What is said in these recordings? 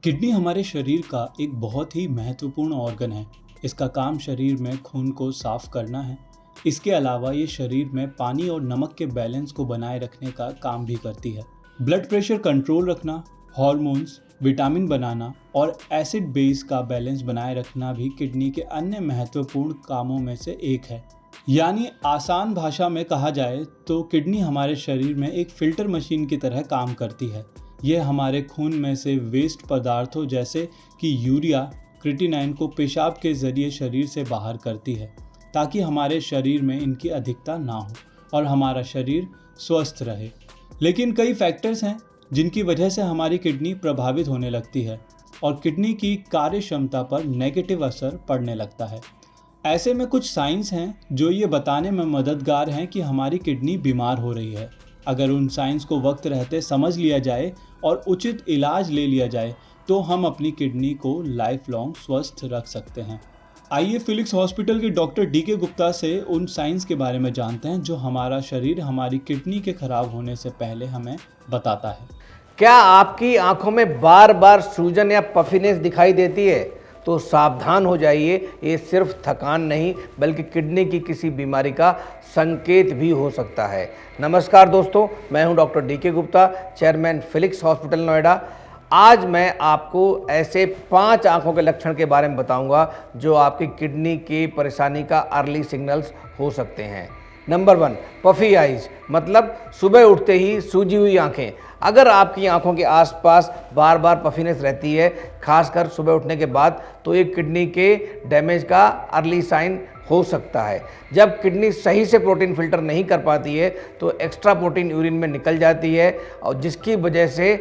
Kidney हमारे शरीर का एक बहुत ही महत्वपूर्ण ऑर्गन है। इसका काम शरीर में खून को साफ करना है। इसके अलावा ये शरीर में पानी और नमक के बैलेंस को बनाए रखने का काम भी करती है। ब्लड प्रेशर कंट्रोल रखना, हार्मोन्स, विटामिन बनाना और एसिड बेस का बैलेंस बनाए रखना भी किडनी के अन्य महत्वपूर्ण कामों में से एक है। यानी आसान भाषा में कहा जाए तो किडनी हमारे शरीर में एक फिल्टर मशीन की तरह काम करती है। यह हमारे खून में से वेस्ट पदार्थों जैसे कि यूरिया, क्रिएटिनिन को पेशाब के जरिए शरीर से बाहर करती है ताकि हमारे शरीर में इनकी अधिकता ना हो और हमारा शरीर स्वस्थ रहे। लेकिन कई फैक्टर्स हैं जिनकी वजह से हमारी किडनी प्रभावित होने लगती है और किडनी की कार्य क्षमता पर नेगेटिव असर पड़ने लगता है। ऐसे में कुछ साइंस हैं जो ये बताने में मददगार हैं कि हमारी किडनी बीमार हो रही है। अगर उन साइंस को वक्त रहते समझ लिया जाए और उचित इलाज ले लिया जाए तो हम अपनी किडनी को लाइफ लॉन्ग स्वस्थ रख सकते हैं। आइए फिलिक्स हॉस्पिटल के डॉक्टर डी.के. गुप्ता से उन साइंस के बारे में जानते हैं जो हमारा शरीर हमारी किडनी के खराब होने से पहले हमें बताता है। क्या आपकी आंखों में बार बार सूजन या पफिनेस दिखाई देती है? तो सावधान हो जाइए, ये सिर्फ थकान नहीं बल्कि किडनी की किसी बीमारी का संकेत भी हो सकता है। नमस्कार दोस्तों, मैं हूं doctor DK. Gupta, chairman Felix hospital Noida. आज मैं आपको ऐसे 5 आंखों के लक्षण के बारे में बताऊंगा जो आपकी किडनी की परेशानी का अर्ली सिग्नल्स हो सकते हैं। नंबर 1, पफी आइज, मतलब सुबह उठते ही सूजी हुई आंखें। अगर आपकी आंखों के आसपास बार बार पफीनेस रहती है, खासकर सुबह उठने के बाद, तो ये किडनी के डैमेज का अर्ली साइन हो सकता है। जब किडनी सही से प्रोटीन फिल्टर नहीं कर पाती है तो एक्स्ट्रा प्रोटीन यूरिन में निकल जाती है और जिसकी वजह से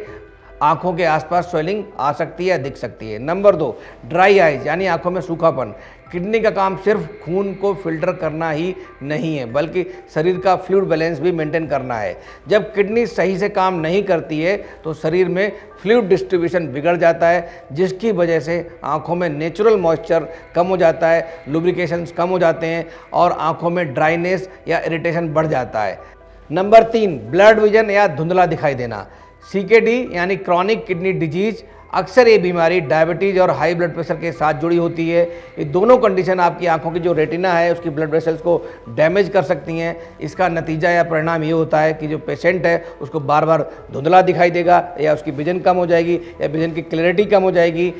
आंखों के आसपास स्वेलिंग आ सकती है या दिख सकती है। नंबर 2, ड्राई आइज, यानी आंखों में सूखापन। किडनी का काम सिर्फ खून को फिल्टर करना ही नहीं है बल्कि शरीर का फ्लूइड बैलेंस भी मेंटेन करना है। जब किडनी सही से काम नहीं करती है तो शरीर में फ्लूइड डिस्ट्रीब्यूशन बिगड़ जाता है जिसकी वजह से आंखों में नेचुरल मॉइस्चर कम हो जाता है, लुब्रिकेशंस कम हो जाते हैं और आंखों में ड्राइनेस या इरिटेशन बढ़ जाता है। नंबर 3, ब्लड विजन या धुंधला दिखाई देना। CKD यानी क्रॉनिक किडनी डिजीज, अक्सर ये बीमारी डायबिटीज़ और हाई ब्लड प्रेशर के साथ जुड़ी होती है। ये दोनों कंडीशन आपकी आंखों की जो रेटिना है उसकी ब्लड वेसल्स को डैमेज कर सकती हैं। इसका नतीजा या परिणाम ये होता है कि जो पेशेंट है उसको बार बार धुंधला दिखाई देगा या उसकी विजन कम हो जाएगी या विजन की क्लैरिटी कम हो जाएगी।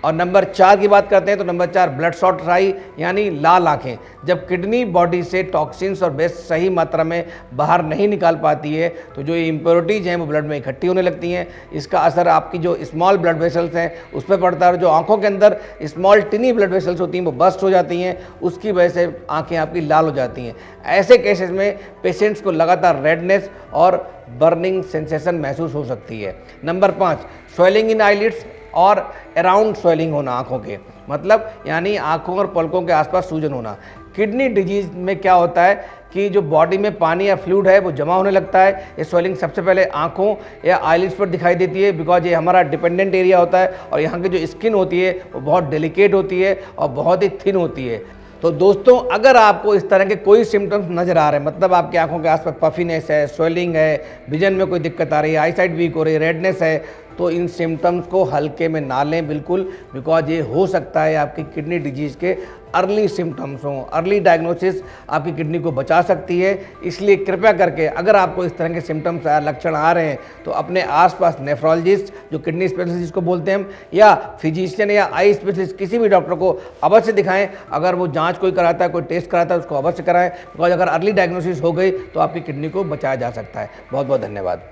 और नंबर 4 की बात करते हैं तो नंबर 4, ब्लड शॉट आई यानी लाल आंखें। जब किडनी बॉडी से टॉक्सिन्स और वेस्ट सही मात्रा में बाहर नहीं निकाल पाती है तो जो ये इम्प्योरिटीज़ हैं वो ब्लड में इकट्ठी होने लगती हैं। इसका असर आपकी जो स्मॉल ब्लड वेसल्स हैं उस पर पड़ता है और जो आंखों के अंदर स्मॉल टिनी ब्लड वेसल्स होती हैं वो बस्ट हो जाती हैं, उसकी वजह से आँखें आपकी लाल हो जाती हैं। ऐसे केसेस में पेशेंट्स को लगातार रेडनेस और बर्निंग सेंसेशन महसूस हो सकती है। नंबर 5, स्वेलिंग इन आईलिड्स और अराउंड स्वेलिंग होना आंखों के, मतलब यानी आंखों और पलकों के आसपास सूजन होना। किडनी डिजीज में क्या होता है कि जो बॉडी में पानी या फ्लूइड है वो जमा होने लगता है। ये स्वेलिंग सबसे पहले आंखों या आईलिड्स पर दिखाई देती है बिकॉज ये हमारा डिपेंडेंट एरिया होता है और यहाँ की जो स्किन होती है वो बहुत डेलिकेट होती है और बहुत ही थिन होती है। तो दोस्तों, अगर आपको इस तरह के कोई सिम्टम्स नज़र आ रहे हैं, मतलब आपकी आंखों के आसपास पफीनेस है, स्वेलिंग है, विजन में कोई दिक्कत आ रही है, आईसाइट वीक हो रही है, रेडनेस है, तो इन सिम्टम्स को हल्के में ना लें बिल्कुल, बिकॉज ये हो सकता है आपकी किडनी डिजीज़ के अर्ली सिम्टम्स हों। अर्ली डायग्नोसिस आपकी किडनी को बचा सकती है। इसलिए कृपया करके अगर आपको इस तरह के सिम्टम्स लक्षण आ रहे हैं तो अपने आसपास नेफ्रोलॉजिस्ट, जो किडनी स्पेशलिस्ट जिसको बोलते हैं हम, या फिजिशियन या आई स्पेशलिस्ट, किसी भी डॉक्टर को अवश्य दिखाएं। अगर वो जांच कोई कराता है, कोई टेस्ट कराता है, उसको अवश्य कराएं बिकॉज अगर अर्ली डायग्नोसिस हो गई तो आपकी किडनी को बचाया जा सकता है। बहुत बहुत धन्यवाद।